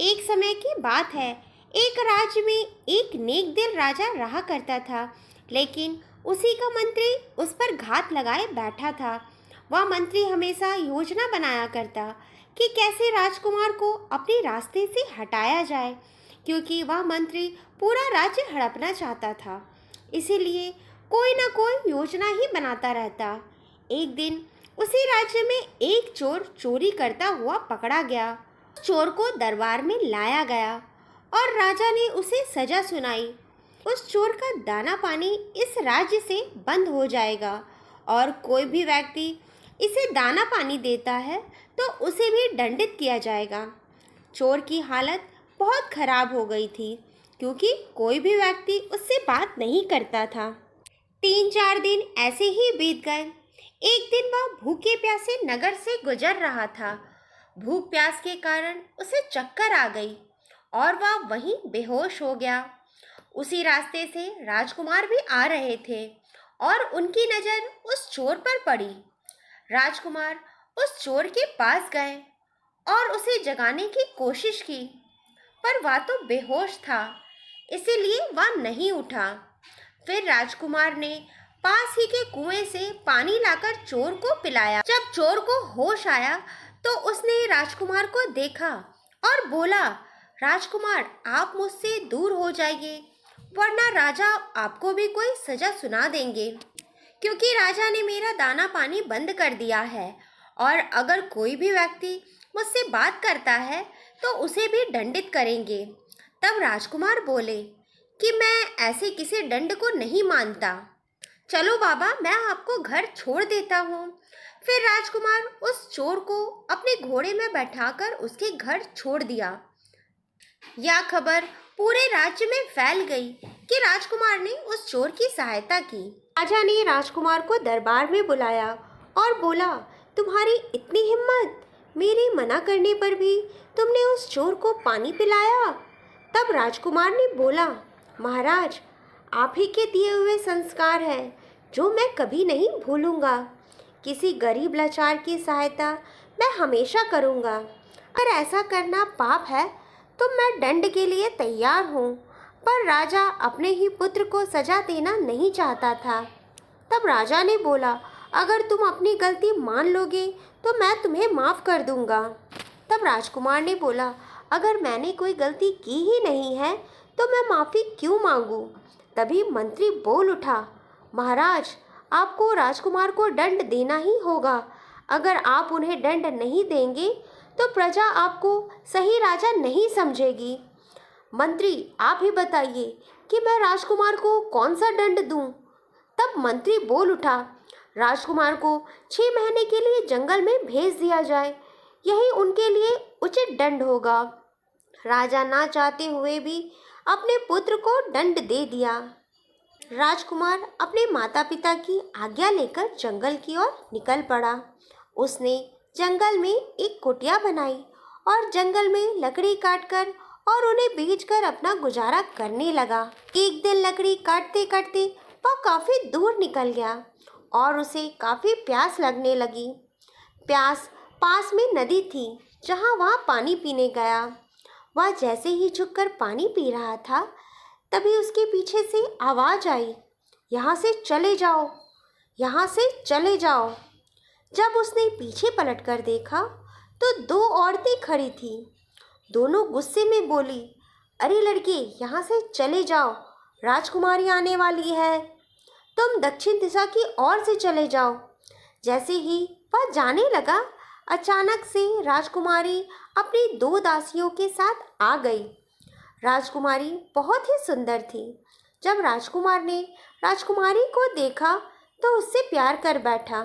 एक समय की बात है। एक राज्य में एक नेक दिल राजा रहा करता था, लेकिन उसी का मंत्री उस पर घात लगाए बैठा था। वह मंत्री हमेशा योजना बनाया करता कि कैसे राजकुमार को अपने रास्ते से हटाया जाए, क्योंकि वह मंत्री पूरा राज्य हड़पना चाहता था। इसीलिए कोई ना कोई योजना ही बनाता रहता। एक दिन उसी राज्य में एक चोर चोरी करता हुआ पकड़ा गया। चोर को दरबार में लाया गया और राजा ने उसे सजा सुनाई। उस चोर का दाना पानी इस राज्य से बंद हो जाएगा और कोई भी व्यक्ति इसे दाना पानी देता है तो उसे भी दंडित किया जाएगा। चोर की हालत बहुत खराब हो गई थी, क्योंकि कोई भी व्यक्ति उससे बात नहीं करता था। 3-4 दिन ऐसे ही बीत गए। एक दिन वह भूखे प्यासे नगर से गुजर रहा था। भूख प्यास के कारण उसे चक्कर आ गई और वह वहीं बेहोश हो गया। उसी रास्ते से राजकुमार भी आ रहे थे और उनकी नज़र उस चोर पर पड़ी। राजकुमार उस चोर के पास गए और उसे जगाने की कोशिश की, पर वह तो बेहोश था, इसीलिए वह नहीं उठा। फिर राजकुमार ने पास ही के कुएं से पानी लाकर चोर को पिलाया। जब चोर को होश आया तो उसने राजकुमार को देखा और बोला, राजकुमार, आप मुझसे दूर हो जाइए, वरना राजा आपको भी कोई सजा सुना देंगे, क्योंकि राजा ने मेरा दाना पानी बंद कर दिया है और अगर कोई भी व्यक्ति मुझसे बात करता है तो उसे भी दंडित करेंगे। तब राजकुमार बोले कि मैं ऐसे किसी दंड को नहीं मानता। चलो बाबा, मैं आपको घर छोड़ देता हूँ। फिर राजकुमार उस चोर को अपने घोड़े में बैठाकर उसके घर छोड़ दिया। यह खबर पूरे राज्य में फैल गई कि राजकुमार ने उस चोर की सहायता की। राजा ने राजकुमार को दरबार में बुलाया और बोला, तुम्हारी इतनी हिम्मत, मेरे मना करने पर भी तुमने उस चोर को पानी पिलाया। तब राजकुमार ने बोला, महाराज, आप ही के दिए हुए संस्कार हैं जो मैं कभी नहीं भूलूंगा। किसी गरीब लाचार की सहायता मैं हमेशा करूंगा। अगर ऐसा करना पाप है तो मैं दंड के लिए तैयार हूँ। पर राजा अपने ही पुत्र को सजा देना नहीं चाहता था। तब राजा ने बोला, अगर तुम अपनी गलती मान लोगे तो मैं तुम्हें माफ़ कर दूंगा। तब राजकुमार ने बोला, अगर मैंने कोई गलती की ही नहीं है तो मैं माफ़ी क्यों मांगूं? तभी मंत्री बोल उठा, महाराज, आपको राजकुमार को दंड देना ही होगा। अगर आप उन्हें दंड नहीं देंगे तो प्रजा आपको सही राजा नहीं समझेगी। मंत्री, आप ही बताइए कि मैं राजकुमार को कौन सा दंड दूं? तब मंत्री बोल उठा, राजकुमार को 6 महीने के लिए जंगल में भेज दिया जाए, यही उनके लिए उचित दंड होगा। राजा ना चाहते हुए भी अपने पुत्र को दंड दे दिया। राजकुमार अपने माता पिता की आज्ञा लेकर जंगल की ओर निकल पड़ा। उसने जंगल में एक कुटिया बनाई और जंगल में लकड़ी काटकर और उन्हें बेचकर अपना गुजारा करने लगा। एक दिन लकड़ी काटते काटते वह काफ़ी दूर निकल गया और उसे काफ़ी प्यास लगने लगी। प्यास पास में नदी थी जहाँ वह पानी पीने गया। वह जैसे ही झुककर पानी पी रहा था, तभी उसके पीछे से आवाज़ आई, यहाँ से चले जाओ, यहाँ से चले जाओ। जब उसने पीछे पलटकर देखा तो 2 औरतें खड़ी थीं। दोनों गुस्से में बोली, अरे लड़के, यहाँ से चले जाओ, राजकुमारी आने वाली है, तुम दक्षिण दिशा की ओर से चले जाओ। जैसे ही वह जाने लगा, अचानक से राजकुमारी अपनी 2 दासियों के साथ आ गई। राजकुमारी बहुत ही सुंदर थी। जब राजकुमार ने राजकुमारी को देखा तो उससे प्यार कर बैठा।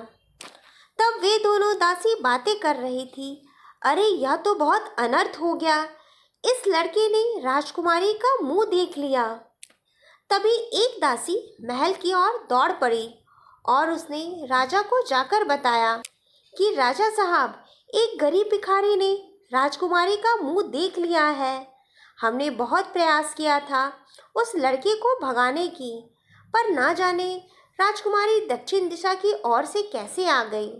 तब वे दोनों दासी बातें कर रही थी, अरे यह तो बहुत अनर्थ हो गया, इस लड़के ने राजकुमारी का मुंह देख लिया। तभी एक दासी महल की ओर दौड़ पड़ी और उसने राजा को जाकर बताया कि राजा साहब, एक गरीब भिखारी ने राजकुमारी का मुंह देख लिया है। हमने बहुत प्रयास किया था उस लड़के को भगाने की, पर ना जाने राजकुमारी दक्षिण दिशा की ओर से कैसे आ गई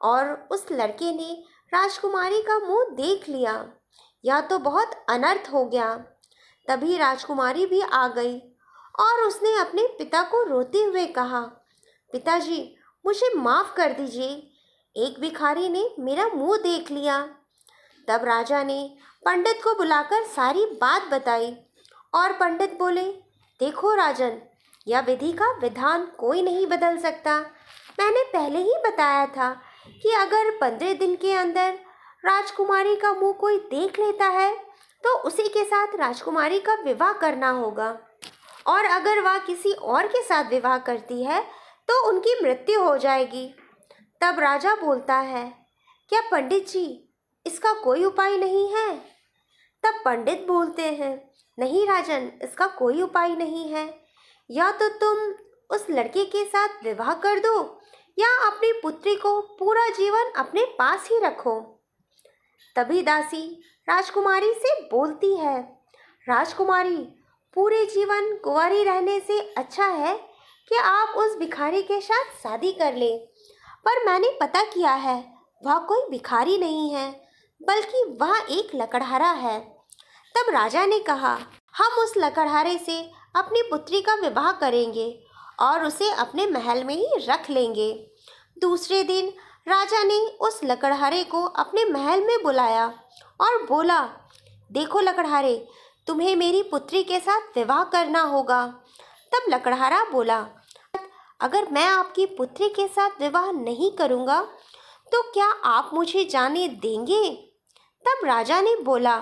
और उस लड़के ने राजकुमारी का मुंह देख लिया। यह तो बहुत अनर्थ हो गया। तभी राजकुमारी भी आ गई और उसने अपने पिता को रोते हुए कहा, पिताजी, मुझे माफ़ कर दीजिए, एक भिखारी ने मेरा मुंह देख लिया। तब राजा ने पंडित को बुलाकर सारी बात बताई और पंडित बोले, देखो राजन, यह विधि का विधान कोई नहीं बदल सकता। मैंने पहले ही बताया था कि अगर 15 दिन के अंदर राजकुमारी का मुंह कोई देख लेता है तो उसी के साथ राजकुमारी का विवाह करना होगा, और अगर वह किसी और के साथ विवाह करती है तो उनकी मृत्यु हो जाएगी। तब राजा बोलता है, क्या पंडित जी, इसका कोई उपाय नहीं है? तब पंडित बोलते हैं, नहीं राजन, इसका कोई उपाय नहीं है। या तो तुम उस लड़के के साथ विवाह कर दो या अपनी पुत्री को पूरा जीवन अपने पास ही रखो। तभी दासी राजकुमारी से बोलती है, राजकुमारी, पूरे जीवन कुंवारी रहने से अच्छा है कि आप उस भिखारी के साथ शादी कर ले। पर मैंने पता किया है, वह कोई भिखारी नहीं है, बल्कि वह एक लकड़हारा है। तब राजा ने कहा, हम उस लकड़हारे से अपनी पुत्री का विवाह करेंगे और उसे अपने महल में ही रख लेंगे। दूसरे दिन राजा ने उस लकड़हारे को अपने महल में बुलाया और बोला, देखो लकड़हारे, तुम्हें मेरी पुत्री के साथ विवाह करना होगा। तब लकड़हारा बोला, अगर मैं आपकी पुत्री के साथ विवाह नहीं करूँगा तो क्या आप मुझे जाने देंगे? तब राजा ने बोला,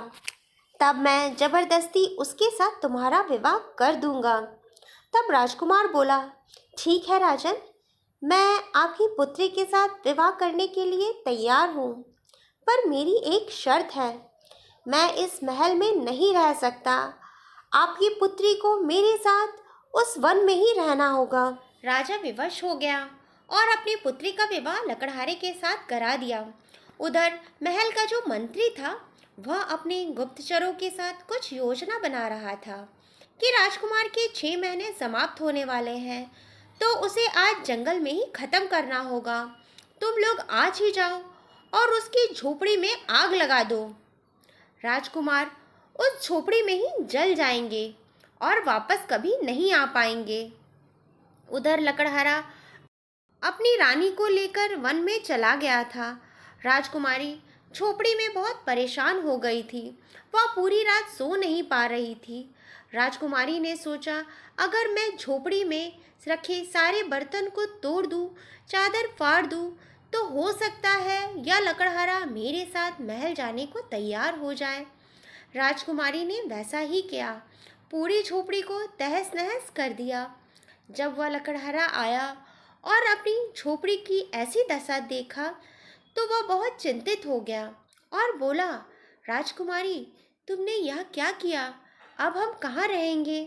तब मैं ज़बरदस्ती उसके साथ तुम्हारा विवाह कर दूँगा। तब राजकुमार बोला, ठीक है राजन, मैं आपकी पुत्री के साथ विवाह करने के लिए तैयार हूँ, पर मेरी एक शर्त है, मैं इस महल में नहीं रह सकता। आपकी पुत्री को मेरे साथ उस वन में ही रहना होगा। राजा विवश हो गया और अपनी पुत्री का विवाह लकड़हारे के साथ करा दिया। उधर महल का जो मंत्री था वह अपने गुप्तचरों के साथ कुछ योजना बना रहा था कि राजकुमार के 6 महीने समाप्त होने वाले हैं, तो उसे आज जंगल में ही ख़त्म करना होगा। तुम लोग आज ही जाओ और उसकी झोपड़ी में आग लगा दो। राजकुमार उस झोपड़ी में ही जल जाएंगे और वापस कभी नहीं आ पाएंगे। उधर लकड़हारा अपनी रानी को लेकर वन में चला गया था। राजकुमारी झोपड़ी में बहुत परेशान हो गई थी। वह पूरी रात सो नहीं पा रही थी। राजकुमारी ने सोचा, अगर मैं झोपड़ी में रखे सारे बर्तन को तोड़ दूं, चादर फाड़ दूं, तो हो सकता है यह लकड़हारा मेरे साथ महल जाने को तैयार हो जाए। राजकुमारी ने वैसा ही किया, पूरी झोपड़ी को तहस नहस कर दिया। जब वह लकड़हारा आया और अपनी झोपड़ी की ऐसी दशा देखा तो वह बहुत चिंतित हो गया और बोला, राजकुमारी, तुमने यह क्या किया? अब हम कहाँ रहेंगे?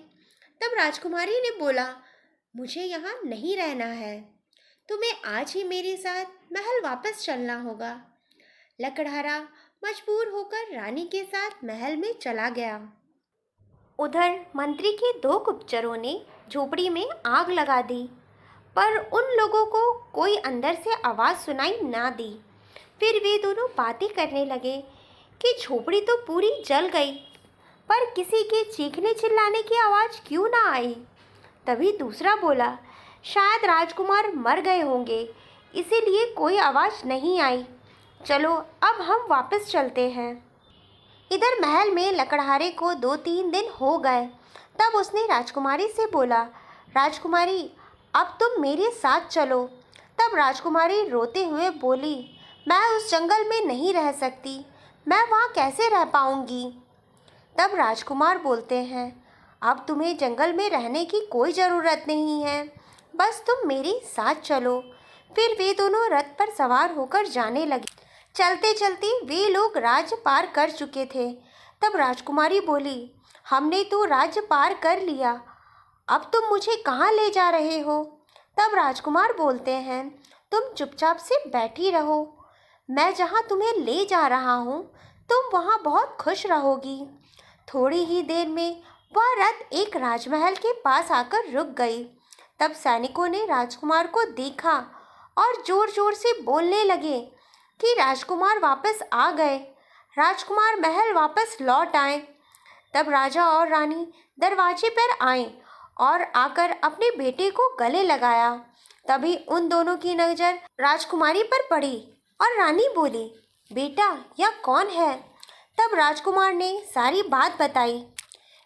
तब राजकुमारी ने बोला, मुझे यहाँ नहीं रहना है, तुम्हें आज ही मेरे साथ महल वापस चलना होगा। लकड़हारा मजबूर होकर रानी के साथ महल में चला गया। उधर मंत्री के 2 गुप्तचरों ने झोपड़ी में आग लगा दी, पर उन लोगों को कोई अंदर से आवाज़ सुनाई ना दी। फिर वे दोनों बातें करने लगे कि झोपड़ी तो पूरी जल गई, पर किसी के चीखने चिल्लाने की आवाज़ क्यों ना आई। तभी दूसरा बोला, शायद राजकुमार मर गए होंगे, इसीलिए कोई आवाज़ नहीं आई। चलो अब हम वापस चलते हैं। इधर महल में लकड़हारे को 2-3 दिन हो गए। तब उसने राजकुमारी से बोला, राजकुमारी, अब तुम मेरे साथ चलो। तब राजकुमारी रोते हुए बोली, मैं उस जंगल में नहीं रह सकती, मैं वहाँ कैसे रह पाऊँगी। तब राजकुमार बोलते हैं, अब तुम्हें जंगल में रहने की कोई ज़रूरत नहीं है, बस तुम मेरे साथ चलो। फिर वे दोनों रथ पर सवार होकर जाने लगे। चलते चलते वे लोग राज्य पार कर चुके थे। तब राजकुमारी बोली, हमने तो राज्य पार कर लिया, अब तुम मुझे कहाँ ले जा रहे हो? तब राजकुमार बोलते हैं, तुम चुपचाप से बैठी रहो, मैं जहाँ तुम्हें ले जा रहा हूँ तुम वहाँ बहुत खुश रहोगी। थोड़ी ही देर में वह रथ एक राजमहल के पास आकर रुक गई। तब सैनिकों ने राजकुमार को देखा और जोर जोर से बोलने लगे कि राजकुमार वापस आ गए। राजकुमार महल वापस लौट आए। तब राजा और रानी दरवाजे पर आए और आकर अपने बेटे को गले लगाया। तभी उन दोनों की नज़र राजकुमारी पर पड़ी और रानी बोली, बेटा यह कौन है? तब राजकुमार ने सारी बात बताई।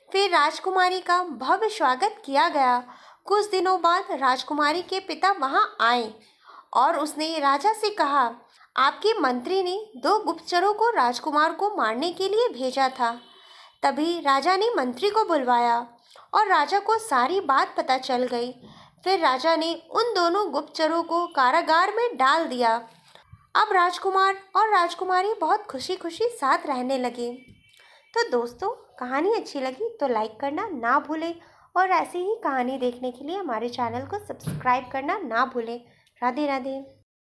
फिर राजकुमारी का भव्य स्वागत किया गया। कुछ दिनों बाद राजकुमारी के पिता वहां आए और उसने राजा से कहा, आपके मंत्री ने 2 गुप्तचरों को राजकुमार को मारने के लिए भेजा था। तभी राजा ने मंत्री को बुलवाया और राजा को सारी बात पता चल गई। फिर राजा ने उन दोनों गुप्तचरों को कारागार में डाल दिया। अब राजकुमार और राजकुमारी बहुत खुशी खुशी साथ रहने लगे। तो दोस्तों, कहानी अच्छी लगी तो लाइक करना ना भूलें और ऐसे ही कहानी देखने के लिए हमारे चैनल को सब्सक्राइब करना ना भूलें। राधे राधे।